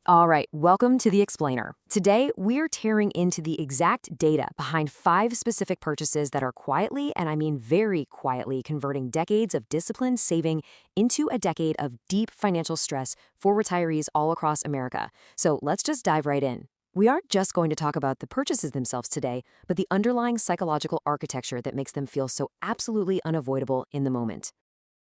All right, welcome to The Explainer. Today, we're tearing into the exact data behind 5 specific purchases that are quietly, and I mean very quietly, converting decades of disciplined saving into a decade of deep financial stress for retirees all across America. So let's just dive right in. We aren't just going to talk about the purchases themselves today, but the underlying psychological architecture that makes them feel so absolutely unavoidable in the moment.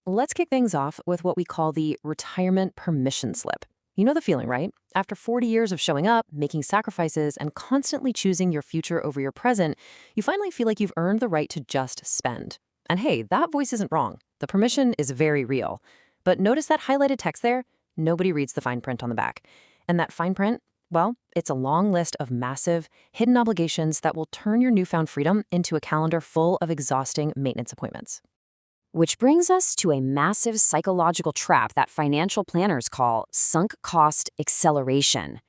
Let's kick things off with what we call the retirement permission slip. You know the feeling, right? After 40 years of showing up, making sacrifices, and constantly choosing your future over your present, you finally feel like you've earned the right to just spend. And hey, that voice isn't wrong. The permission is very real. But notice that highlighted text there? Nobody reads the fine print on the back. And that fine print? Well, it's a long list of massive, hidden obligations that will turn your newfound freedom into a calendar full of exhausting maintenance appointments. Which brings us to a massive psychological trap that financial planners call sunk cost acceleration.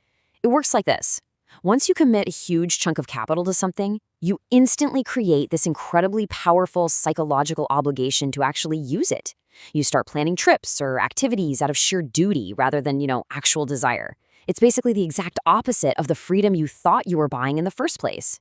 It works like this. Once you commit a huge chunk of capital to something, you instantly create this incredibly powerful psychological obligation to actually use it. You start planning trips or activities out of sheer duty rather than, actual desire. It's basically the exact opposite of the freedom you thought you were buying in the first place.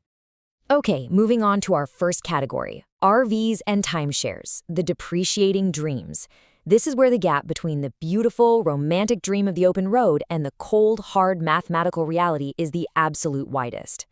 Okay, moving on to our first category, RVs and timeshares, the depreciating dreams. This is where the gap between the beautiful, romantic dream of the open road and the cold, hard mathematical reality is the absolute widest.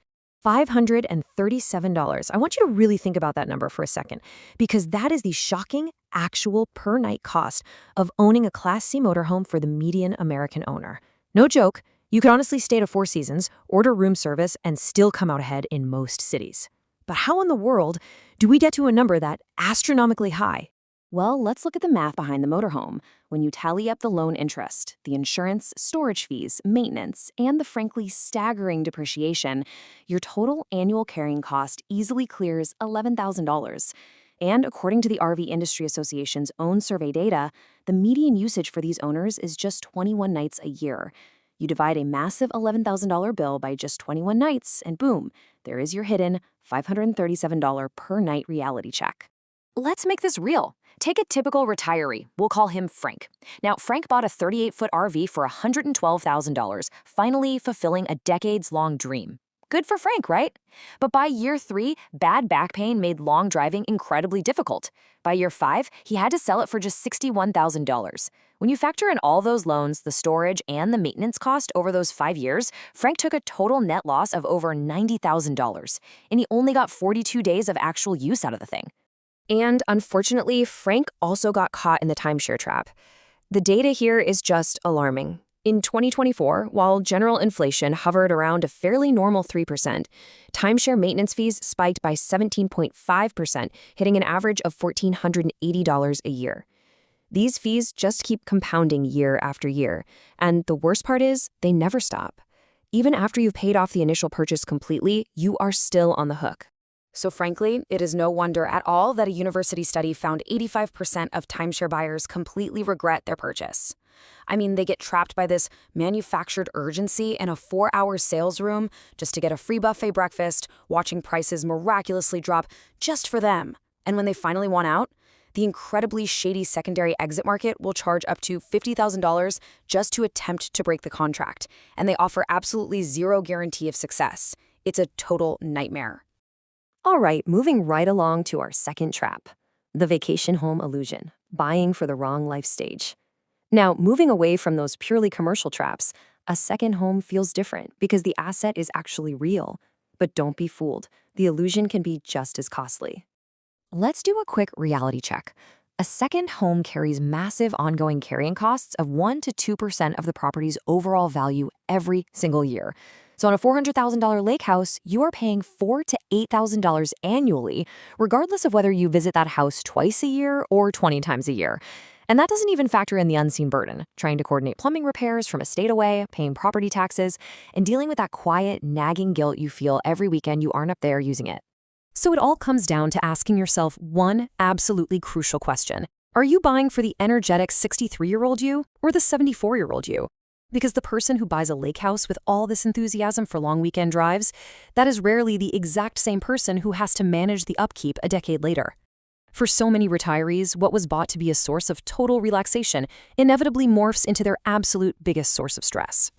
$537. I want you to really think about that number for a second, because that is the shocking, actual per-night cost of owning a Class C motorhome for the median American owner. No joke. You could honestly stay to Four Seasons, order room service, and still come out ahead in most cities. But how in the world do we get to a number that astronomically high? Well, let's look at the math behind the motorhome. When you tally up the loan interest, the insurance, storage fees, maintenance, and the frankly staggering depreciation, your total annual carrying cost easily clears $11,000. And according to the RV Industry Association's own survey data, the median usage for these owners is just 21 nights a year. You divide a massive $11,000 bill by just 21 nights, and boom, there is your hidden $537 per night reality check. Let's make this real. Take a typical retiree. We'll call him Frank. Now, Frank bought a 38-foot RV for $112,000, finally fulfilling a decades-long dream. Good for Frank, right? But by year 3, bad back pain made long driving incredibly difficult. By year 5, he had to sell it for just $61,000. When you factor in all those loans, the storage, and the maintenance cost over those 5 years, Frank took a total net loss of over $90,000, and he only got 42 days of actual use out of the thing. And unfortunately, Frank also got caught in the timeshare trap. The data here is just alarming. In 2024, while general inflation hovered around a fairly normal 3%, timeshare maintenance fees spiked by 17.5%, hitting an average of $1,480 a year. These fees just keep compounding year after year, and the worst part is they never stop. Even after you've paid off the initial purchase completely, you are still on the hook. So frankly, it is no wonder at all that a university study found 85% of timeshare buyers completely regret their purchase. I mean, they get trapped by this manufactured urgency in a 4-hour sales room just to get a free buffet breakfast, watching prices miraculously drop just for them. And when they finally want out, the incredibly shady secondary exit market will charge up to $50,000 just to attempt to break the contract, and they offer absolutely zero guarantee of success. It's a total nightmare. All right, moving right along to our second trap, the vacation home illusion, buying for the wrong life stage. Now, moving away from those purely commercial traps, a second home feels different because the asset is actually real. But don't be fooled. The illusion can be just as costly. Let's do a quick reality check. A second home carries massive ongoing carrying costs of 1 to 2% of the property's overall value every single year. So on a $400,000 lake house, you are paying $4,000 to $8,000 annually, regardless of whether you visit that house twice a year or 20 times a year. And that doesn't even factor in the unseen burden, trying to coordinate plumbing repairs from a state away, paying property taxes, and dealing with that quiet, nagging guilt you feel every weekend you aren't up there using it. So it all comes down to asking yourself one absolutely crucial question. Are you buying for the energetic 63-year-old you or the 74-year-old you? Because the person who buys a lake house with all this enthusiasm for long weekend drives, that is rarely the exact same person who has to manage the upkeep a decade later. For so many retirees, what was bought to be a source of total relaxation inevitably morphs into their absolute biggest source of stress.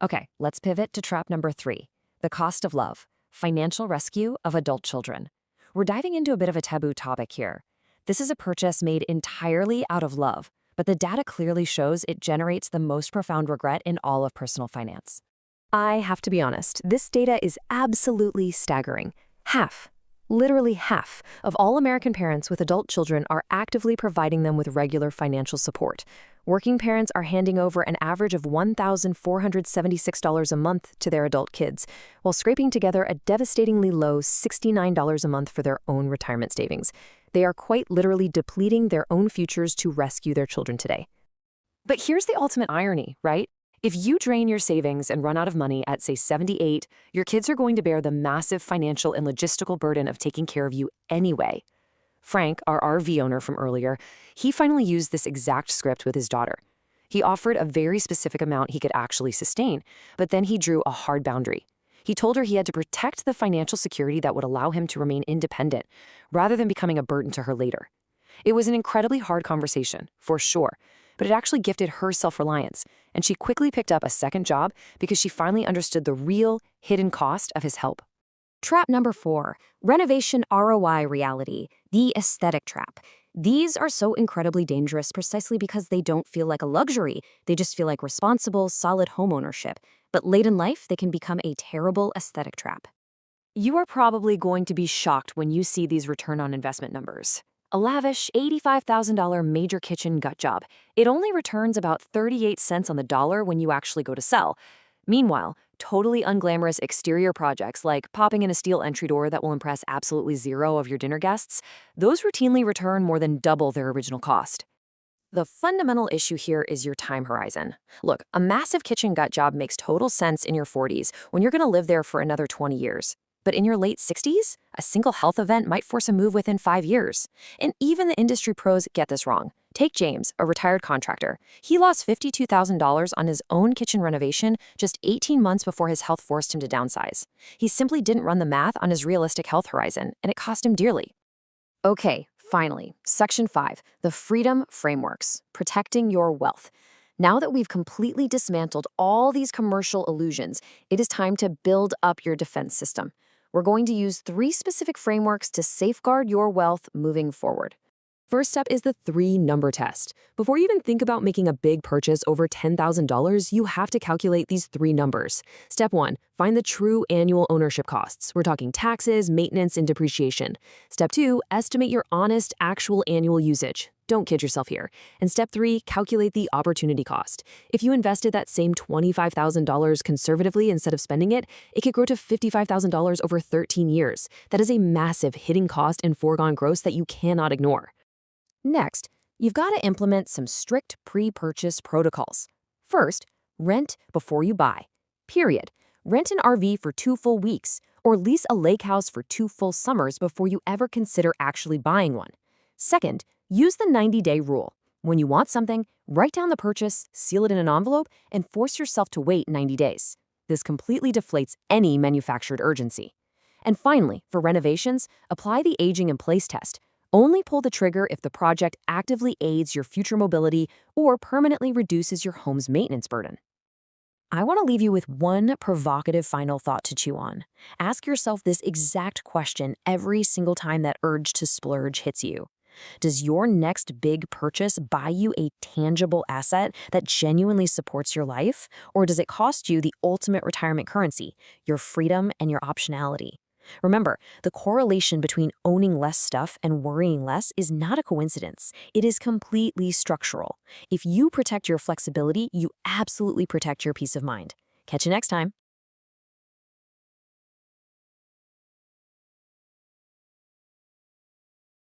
Okay, let's pivot to trap number 3, the cost of love, financial rescue of adult children. We're diving into a bit of a taboo topic here. This is a purchase made entirely out of love, but the data clearly shows it generates the most profound regret in all of personal finance. I have to be honest, this data is absolutely staggering. Half, literally half, of all American parents with adult children are actively providing them with regular financial support. Working parents are handing over an average of $1,476 a month to their adult kids, while scraping together a devastatingly low $69 a month for their own retirement savings. They are quite literally depleting their own futures to rescue their children today. But here's the ultimate irony, right? If you drain your savings and run out of money at, say, 78, your kids are going to bear the massive financial and logistical burden of taking care of you anyway. Frank, our RV owner from earlier, he finally used this exact script with his daughter. He offered a very specific amount he could actually sustain, but then he drew a hard boundary. He told her he had to protect the financial security that would allow him to remain independent, rather than becoming a burden to her later. It was an incredibly hard conversation, for sure, but it actually gifted her self-reliance, and she quickly picked up a second job because she finally understood the real, hidden cost of his help. Trap number 4, renovation ROI reality, the aesthetic trap. These are so incredibly dangerous precisely because they don't feel like a luxury. They just feel like responsible, solid homeownership. But late in life, they can become a terrible aesthetic trap. You are probably going to be shocked when you see these return on investment numbers. A lavish $85,000 major kitchen gut job. It only returns about 38 cents on the dollar when you actually go to sell. Meanwhile, totally unglamorous exterior projects like popping in a steel entry door that will impress absolutely zero of your dinner guests, those routinely return more than double their original cost. The fundamental issue here is your time horizon. Look, a massive kitchen gut job makes total sense in your 40s when you're going to live there for another 20 years. But in your late 60s, a single health event might force a move within 5 years. And even the industry pros get this wrong. Take James, a retired contractor. He lost $52,000 on his own kitchen renovation just 18 months before his health forced him to downsize. He simply didn't run the math on his realistic health horizon, and it cost him dearly. Okay, finally, Section 5, the Freedom Frameworks, protecting your wealth. Now that we've completely dismantled all these commercial illusions, it is time to build up your defense system. We're going to use 3 specific frameworks to safeguard your wealth moving forward. First up is the 3-number test. Before you even think about making a big purchase over $10,000, you have to calculate these 3 numbers. Step 1, find the true annual ownership costs. We're talking taxes, maintenance, and depreciation. Step 2, estimate your honest, actual annual usage. Don't kid yourself here. And step 3, calculate the opportunity cost. If you invested that same $25,000 conservatively instead of spending it, it could grow to $55,000 over 13 years. That is a massive hidden cost and foregone gross that you cannot ignore. Next, you've got to implement some strict pre-purchase protocols. First, rent before you buy. Period. Rent an RV for 2 full weeks, or lease a lake house for 2 full summers before you ever consider actually buying one. Second, use the 90-day rule. When you want something, write down the purchase, seal it in an envelope, and force yourself to wait 90 days. This completely deflates any manufactured urgency. And finally, for renovations, apply the aging in place test. Only pull the trigger if the project actively aids your future mobility or permanently reduces your home's maintenance burden. I want to leave you with one provocative final thought to chew on. Ask yourself this exact question every single time that urge to splurge hits you. Does your next big purchase buy you a tangible asset that genuinely supports your life? Or does it cost you the ultimate retirement currency, your freedom and your optionality? Remember, the correlation between owning less stuff and worrying less is not a coincidence. It is completely structural. If you protect your flexibility, you absolutely protect your peace of mind. Catch you next time.